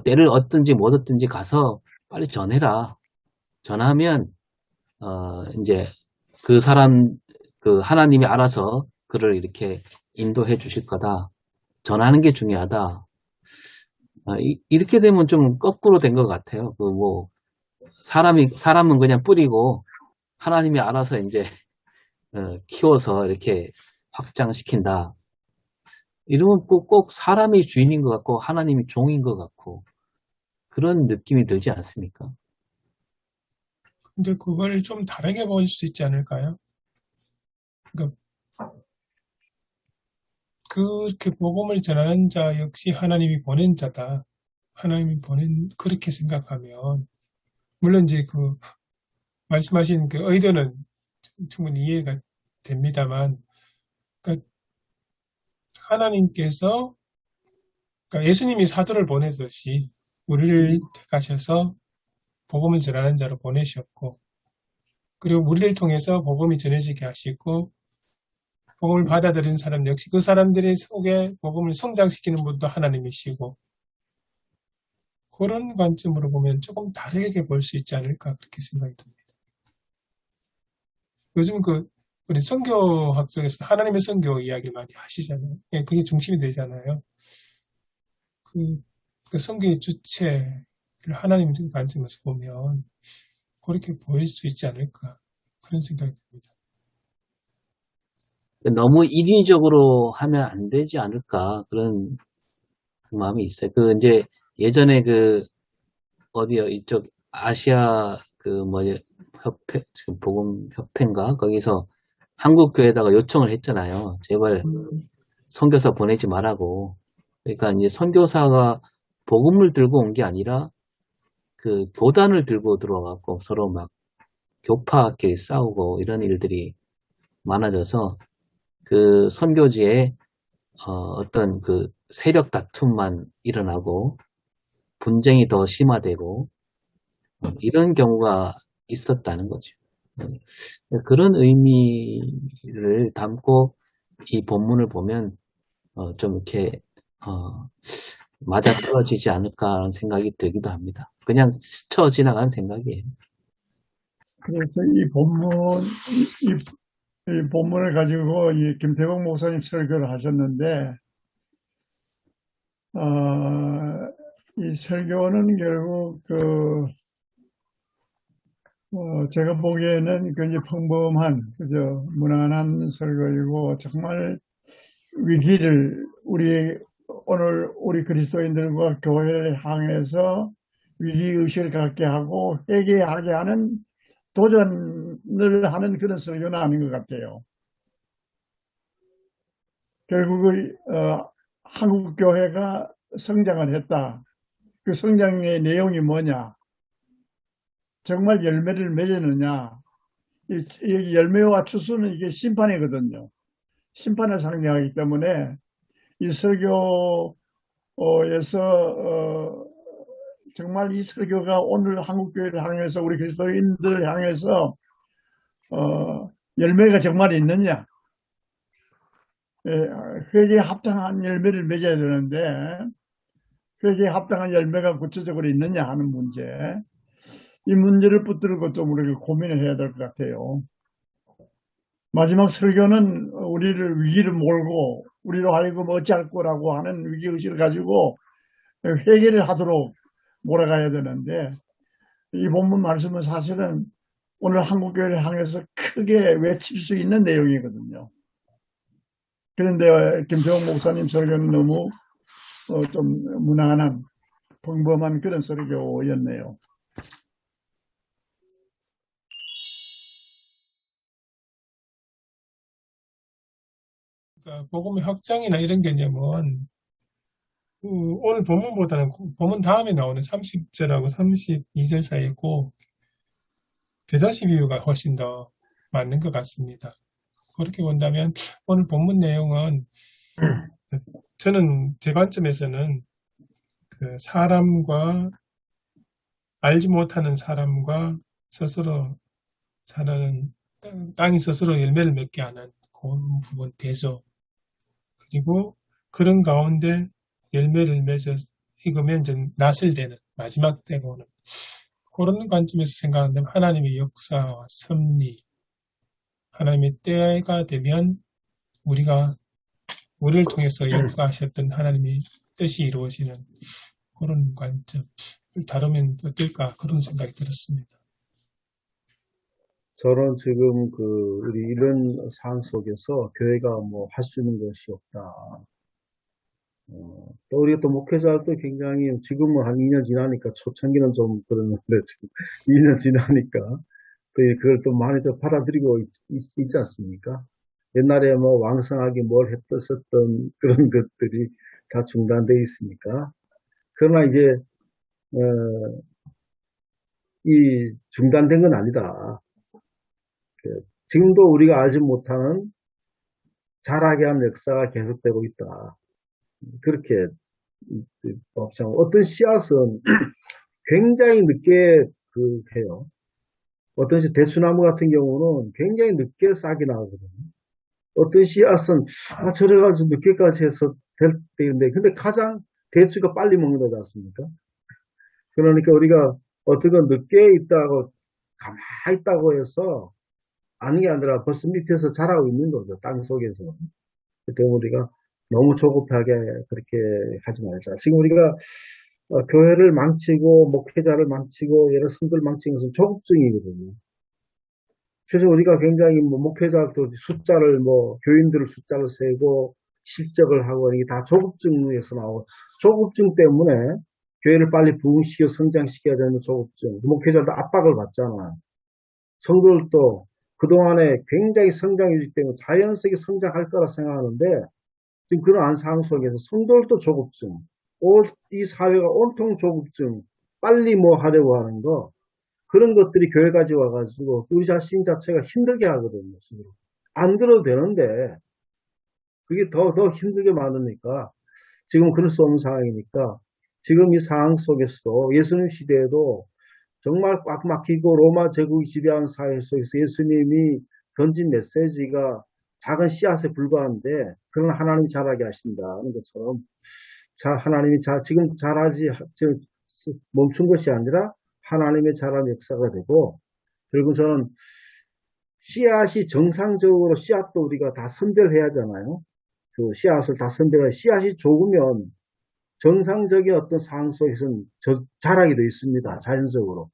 때를 얻든지 못 얻든지 가서 빨리 전해라. 전하면 이제 그 사람 하나님이 알아서 그를 이렇게 인도해 주실 거다. 전하는 게 중요하다. 이렇게 되면 좀 거꾸로 된 것 같아요. 사람은 그냥 뿌리고 하나님이 알아서 이제 키워서 이렇게 확장시킨다. 이러면 꼭 사람이 주인인 것 같고 하나님이 종인 것 같고 그런 느낌이 들지 않습니까? 근데 그걸 좀 다르게 볼 수 있지 않을까요? 그러니까 그렇게 복음을 전하는 자 역시 하나님이 보낸 자다. 하나님이 그렇게 생각하면 물론 이제 말씀하신 그 의도는 충분히 이해가 됩니다만 그러니까 하나님께서 그러니까 예수님이 사도를 보내듯이 우리를 택하셔서 복음을 전하는 자로 보내셨고 그리고 우리를 통해서 복음이 전해지게 하시고 복음을 받아들인 사람 역시 그 사람들의 속에 복음을 성장시키는 분도 하나님이시고 그런 관점으로 보면 조금 다르게 볼 수 있지 않을까 그렇게 생각이 듭니다. 요즘 우리 선교학 속에서 하나님의 선교 이야기를 많이 하시잖아요. 그게 중심이 되잖아요. 그 선교의 주체를 하나님의 관점에서 보면 그렇게 보일 수 있지 않을까 그런 생각이 듭니다. 너무 인위적으로 하면 안 되지 않을까 그런 마음이 있어요. 이제 예전에 어디요 이쪽 아시아 협회 지금 복음 협회인가 거기서 한국 교회에다가 요청을 했잖아요. 제발 선교사 보내지 말라고. 그러니까 이제 선교사가 복음을 들고 온 게 아니라 그 교단을 들고 들어와갖고 서로 막 교파끼리 싸우고 이런 일들이 많아져서 그 선교지에 어떤 그 세력 다툼만 일어나고 분쟁이 더 심화되고 이런 경우가 있었다는 거죠. 그런 의미를 담고 이 본문을 보면 좀 이렇게 맞아떨어지지 않을까 하는 생각이 들기도 합니다. 그냥 스쳐 지나간 생각이에요. 그래서 이 본문을 가지고 이 김태봉 목사님 설교를 하셨는데, 이 설교는 결국 제가 보기에는 굉장히 평범한, 그저 무난한 설교이고, 정말 위기를 오늘 우리 그리스도인들과 교회를 향해서 위기의식을 갖게 하고 회개하게 하는 도전을 하는 그런 설교는 아닌 것 같아요. 결국 한국 교회가 성장을 했다. 그 성장의 내용이 뭐냐? 정말 열매를 맺었느냐? 이 열매와 추수는 이게 심판이거든요. 심판을 상징하기 때문에 이 설교에서 정말 이 설교가 오늘 한국교회를 향해서 우리 그리스도인들을 향해서 열매가 정말 있느냐? 회개에 합당한 열매를 맺어야 되는데 회개에 합당한 열매가 구체적으로 있느냐 하는 문제, 이 문제를 붙들고 좀 우리가 고민을 해야 될 것 같아요. 마지막 설교는 우리를 위기를 몰고 우리로 하여금 어찌할 거라고 하는 위기의식을 가지고 회개를 하도록 몰아가야 되는데, 이 본문 말씀은 사실은 오늘 한국교회를 향해서 크게 외칠 수 있는 내용이거든요. 그런데 김태홍 목사님 설교는 너무 좀 무난한 평범한 그런 설교였네요. 그러니까 복음의 확장이나 이런 개념은 오늘 본문보다는 본문 다음에 나오는 30절하고 32절 사이고 겨자씨 비유가 훨씬 더 맞는 것 같습니다. 그렇게 본다면 오늘 본문 내용은 저는 제 관점에서는 그 사람과 알지 못하는 사람과 스스로 사는 땅이 스스로 열매를 맺게 하는 그런 부분 대조, 그리고 그런 가운데 열매를 맺어 익으면 이제 낫을 되는 마지막 때가 오는 그런 관점에서 생각한다면 하나님의 역사와 섭리, 하나님의 때가 되면 우리를 통해서 역사하셨던 하나님의 뜻이 이루어지는 그런 관점을 다루면 어떨까 그런 생각이 들었습니다. 저는 지금 우리 이런 상황 속에서 교회가 뭐 할 수 있는 것이 없다. 또 우리가 또 목회자도 굉장히 지금은 한 2년 지나니까 초창기는 좀 그러는데 지금 2년 지나니까 또 그걸 또 많이 더 받아들이고 있지 않습니까? 옛날에 뭐 왕성하게 뭘 했었던 그런 것들이 다 중단되어 있으니까. 그러나 이제 이 중단된 건 아니다. 지금도 우리가 알지 못하는 잘하게 한 역사가 계속되고 있다. 그렇게 어떤 씨앗은 굉장히 늦게 해요. 어떤 대추나무 같은 경우는 굉장히 늦게 싹이 나거든요. 어떤 씨앗은 저래가지고 늦게까지 해서 될 때인데, 근데 가장 대추가 빨리 먹는 거지 않습니까? 그러니까 우리가 어떻게 늦게 있다고 가만히 있다고 해서 아는 게 아니라 벌써 밑에서 자라고 있는 거죠. 땅 속에서. 때문에 우리가 너무 조급하게 그렇게 하지 말자. 지금 우리가 교회를 망치고 목회자를 망치고 여러 성도를 망치는 것은 조급증이거든요. 그래서 우리가 굉장히 목회자도 숫자를 교인들을 숫자를 세고 실적을 하고 이게 다 조급증에서 나오고, 조급증 때문에 교회를 빨리 부흥시켜 성장시켜야 되는 조급증. 목회자도 압박을 받잖아. 성도들도 그동안에 굉장히 성장이기 때문에 자연스럽게 성장할 거라 생각하는데 지금 그러한 상황 속에서 성도들도 조급증, 이 사회가 온통 조급증, 빨리 뭐 하려고 하는 거, 그런 것들이 교회까지 와가지고 우리 자신 자체가 힘들게 하거든요. 스스로. 안 들어도 되는데 그게 더 힘들게 만드니까 지금 그럴 수 없는 상황이니까 지금 이 상황 속에서도 예수님 시대에도 정말 꽉 막히고 로마 제국이 지배하는 사회 속에서 예수님이 던진 메시지가 작은 씨앗에 불과한데 그건 하나님이 자라게 하신다는 것처럼 하나님이 지금 지금 멈춘 것이 아니라 하나님의 자라는 역사가 되고, 그리고 저는 씨앗이 정상적으로 씨앗도 우리가 다 선별해야 하잖아요. 그 씨앗을 다 선별해. 씨앗이 좋으면 정상적인 어떤 상황 속에서는 자라게 되어 있습니다. 자연적으로.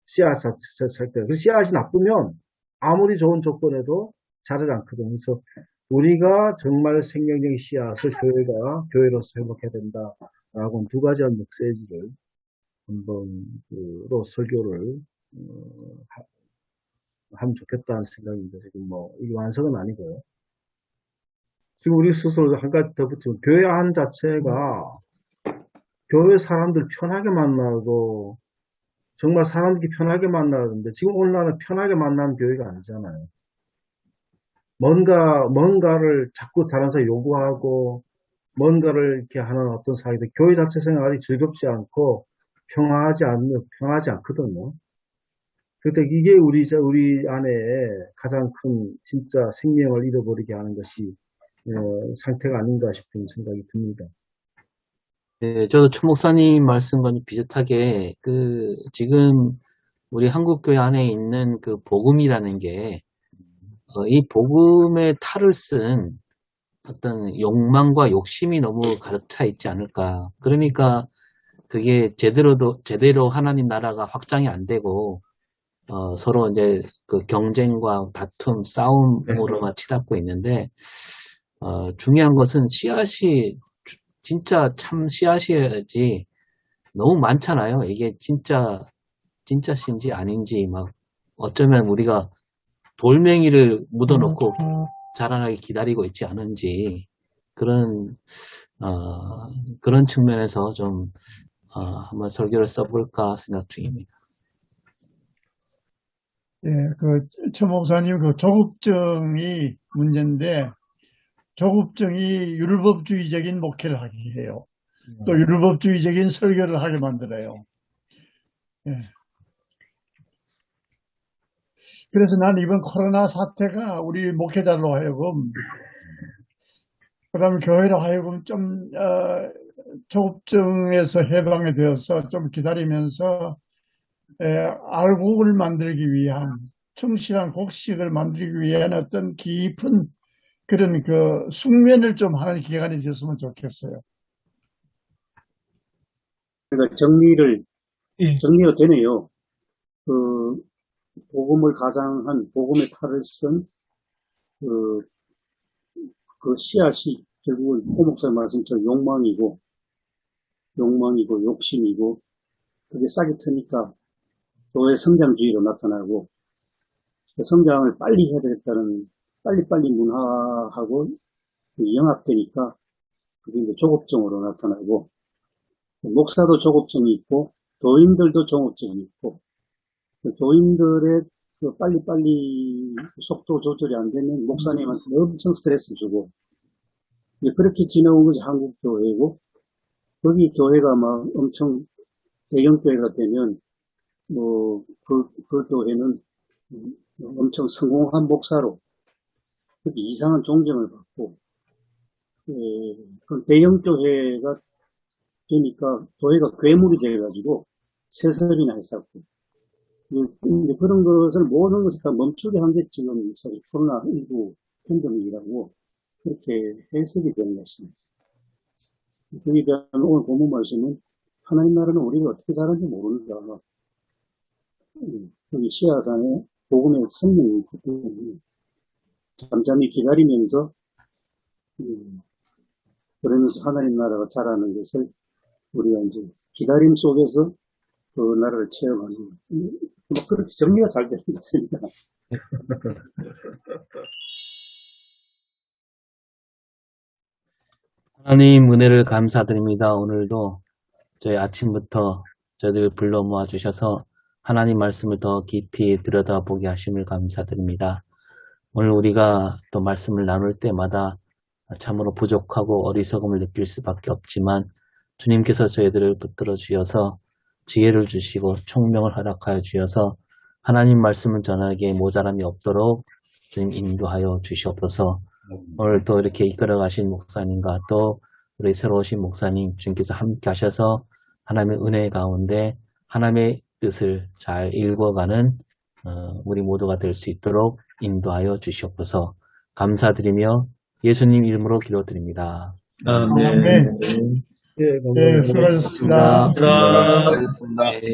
씨앗 자체가. 그 씨앗이 나쁘면 아무리 좋은 조건에도 자라지 않거든요. 그래서 우리가 정말 생명적인 씨앗을 교회로서 회복해야 된다라고 두 가지 메시지를 한번 설교를 하면 좋겠다는 생각입니다. 지금 이게 완성은 아니고요. 지금 우리 스스로 한 가지 더 붙이면 교회 안 자체가 교회 사람들 편하게 만나고 정말 사람들이 편하게 만나는데 지금 오늘날은 편하게 만나는 교회가 아니잖아요. 뭔가를 자꾸 다른 사람 요구하고 뭔가를 이렇게 하는 어떤 사회인데 교회 자체 생활이 즐겁지 않고 평화하지 않거든요. 그런데 이게 우리 안에 가장 큰 진짜 생명을 잃어버리게 하는 것이 상태가 아닌가 싶은 생각이 듭니다. 네, 저도 최 목사님 말씀과 비슷하게 지금 우리 한국교회 안에 있는 그 복음이라는 게 이 복음의 탈을 쓴 어떤 욕망과 욕심이 너무 가득 차 있지 않을까. 그러니까 그게 제대로 하나님 나라가 확장이 안 되고 서로 이제 그 경쟁과 다툼, 싸움으로만 치닫고 있는데 중요한 것은 씨앗이 진짜 참 씨앗이어야지 너무 많잖아요. 이게 진짜 씨인지 아닌지 막 어쩌면 우리가 돌멩이를 묻어놓고 자라나게 기다리고 있지 않은지 그런 측면에서 좀 한번 설교를 써볼까 생각 중입니다. 예, 최 목사님 조급증이 문제인데 조급증이 율법주의적인 목회를 하게 해요. 또 율법주의적인 설교를 하게 만들어요. 예. 그래서 난 이번 코로나 사태가 우리 목회자로 하여금, 그다음에 교회로 하여금 좀 조급증에서 해방이 되어서 좀 기다리면서 알곡을 만들기 위한 충실한 곡식을 만들기 위한 어떤 깊은 그런 숙면을 좀 하는 기간이 됐으면 좋겠어요. 그러니까 예. 정리가 되네요. 복음을 가장한 복음의 탈을 쓴 그 씨앗이 결국은 호 목사님 말씀처럼 욕망이고 욕심이고 그게 싹이 트니까 교회 성장주의로 나타나고 성장을 빨리 해야 되겠다는 빨리빨리 문화하고 영합되니까 그게 이제 조급증으로 나타나고 목사도 조급증이 있고 교인들도 조급증이 있고 교인들의 빨리빨리 속도 조절이 안 되면 목사님한테 엄청 스트레스 주고 그렇게 지내온 것이 한국 교회고 거기 교회가 막 엄청 대형 교회가 되면 그 교회는 엄청 성공한 목사로 이상한 존경을 받고 그 대형 교회가 되니까 교회가 괴물이 돼가지고 세습이나 했었고 그런 것을 모든 것을 다 멈추게 한 게 지금 코로나19 팬데믹이라고 그렇게 해석이 되는 것입니다. 거기에 대한 오늘 본문 말씀은 하나님 나라는 우리가 어떻게 살았는지 모른다. 여기 씨앗 안에 복음의 생명이 있기 때문에 잠잠히 기다리면서 그러면서 하나님 나라가 자라는 것을 우리가 이제 기다림 속에서 그 나라를 체험하는 그렇게 정리가 잘 되는 것 같습니다. 하나님 은혜를 감사드립니다. 오늘도 저희 아침부터 저희들 불러 모아 주셔서 하나님 말씀을 더 깊이 들여다보게 하심을 감사드립니다. 오늘 우리가 또 말씀을 나눌 때마다 참으로 부족하고 어리석음을 느낄 수밖에 없지만 주님께서 저희들을 붙들어 주셔서 지혜를 주시고 총명을 허락하여 주셔서 하나님 말씀을 전하기에 모자람이 없도록 주님 인도하여 주시옵소서. 오늘 또 이렇게 이끌어 가신 목사님과 또 우리 새로 오신 목사님 주님께서 함께 하셔서 하나님의 은혜 가운데 하나님의 뜻을 잘 읽어가는 우리 모두가 될 수 있도록 인도하여 주시옵소서. 감사드리며 예수님 이름으로 기도드립니다. 아멘. 네, 수고하셨습니다.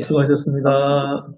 수고하셨습니다.